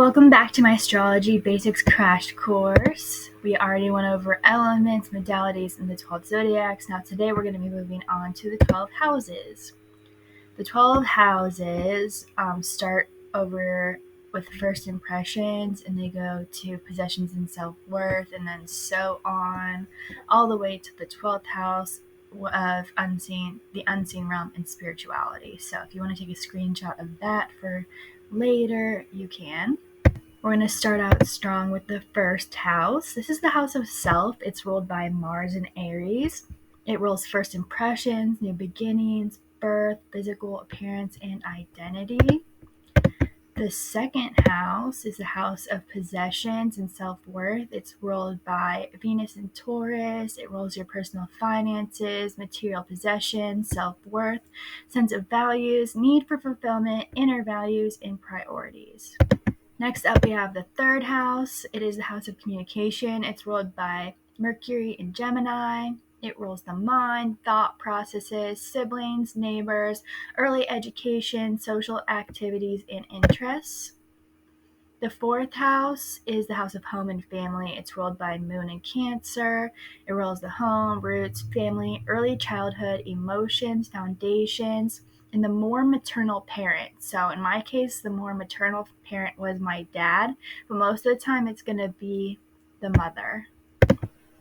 Welcome back to my Astrology Basics Crash Course. We already went over elements, modalities, and the 12 Zodiacs. Now today we're going to be moving on to the 12 houses. The 12 houses start over with first impressions, and they go to possessions and self-worth, and then so on, all the way to the 12th house of the unseen realm and spirituality. So if you want to take a screenshot of that for later, you can. We're going to start out strong with the first house. This is the house of self. It's ruled by Mars and Aries. It rules first impressions, new beginnings, birth, physical appearance, and identity. The second house is the house of possessions and self-worth. It's ruled by Venus and Taurus. It rules your personal finances, material possessions, self-worth, sense of values, need for fulfillment, inner values, and priorities. Next up, we have the third house. It is the house of communication. It's ruled by Mercury and Gemini. It rules the mind, thought processes, siblings, neighbors, early education, social activities, and interests. The fourth house is the house of home and family. It's ruled by Moon and Cancer. It rules the home, roots, family, early childhood, emotions, foundations, and the more maternal parent. So in my case, the more maternal parent was my dad, but most of the time it's going to be the mother.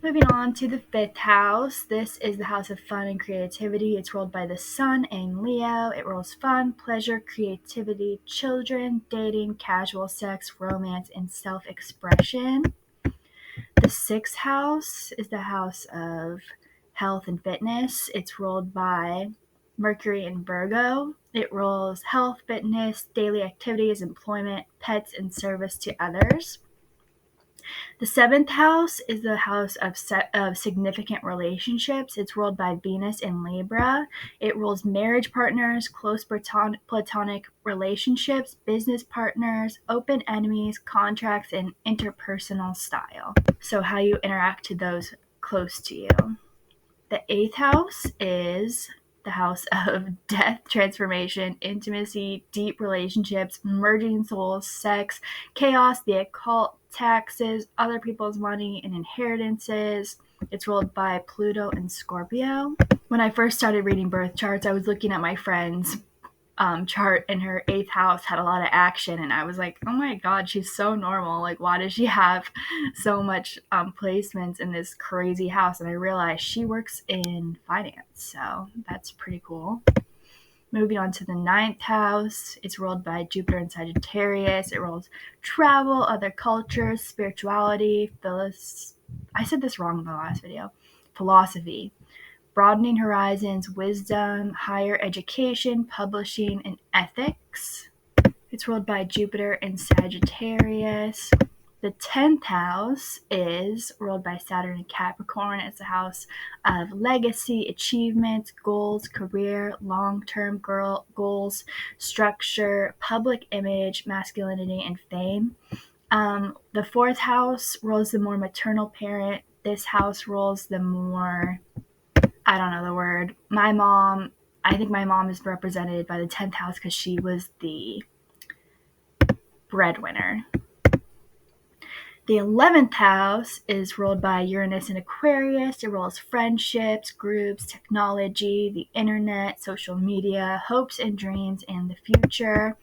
Moving on to the fifth house. This is the house of fun and creativity. It's ruled by the sun and Leo. It rules fun, pleasure, creativity, children, dating, casual sex, romance, and self-expression. The sixth house is the house of health and fitness. It's ruled by Mercury and Virgo. It rules health, fitness, daily activities, employment, pets, and service to others. The seventh house is the house of significant relationships. It's ruled by Venus in Libra. It rules marriage partners, close platonic relationships, business partners, open enemies, contracts, and interpersonal style. So how you interact to those close to you. The eighth house is the house of death, transformation, intimacy, deep relationships, merging souls, sex, chaos, the occult, taxes, other people's money, and inheritances. It's ruled by Pluto and Scorpio. When I first started reading birth charts, I was looking at my friend's chart, and her eighth house had a lot of action, and I was like, oh my god, she's so normal. Like, why does she have so much placements in this crazy house? And I realized she works in finance, so that's pretty cool. Moving on to the ninth house, it's ruled by Jupiter and Sagittarius. It rules travel, other cultures, spirituality, I said this wrong in the last video, philosophy, broadening horizons, wisdom, higher education, publishing, and ethics. It's ruled by Jupiter and Sagittarius. The 10th house is ruled by Saturn and Capricorn. It's a house of legacy, achievements, goals, career, long-term goals, structure, public image, masculinity, and fame. The fourth house rules the more maternal parent. This house rules the more, I don't know the word. I think my mom is represented by the 10th house because she was the breadwinner. The 11th house is ruled by Uranus and Aquarius. It rules friendships, groups, technology, the internet, social media, hopes and dreams, and the future.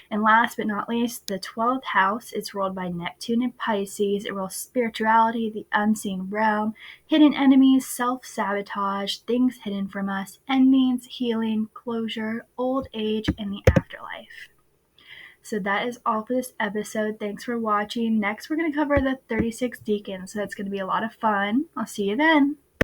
And last but not least, the 12th house is ruled by Neptune and Pisces. It rules spirituality, the unseen realm, hidden enemies, self-sabotage, things hidden from us, endings, healing, closure, old age, and the afterlife. So that is all for this episode. Thanks for watching. Next, we're going to cover the 36 decans, so that's going to be a lot of fun. I'll see you then.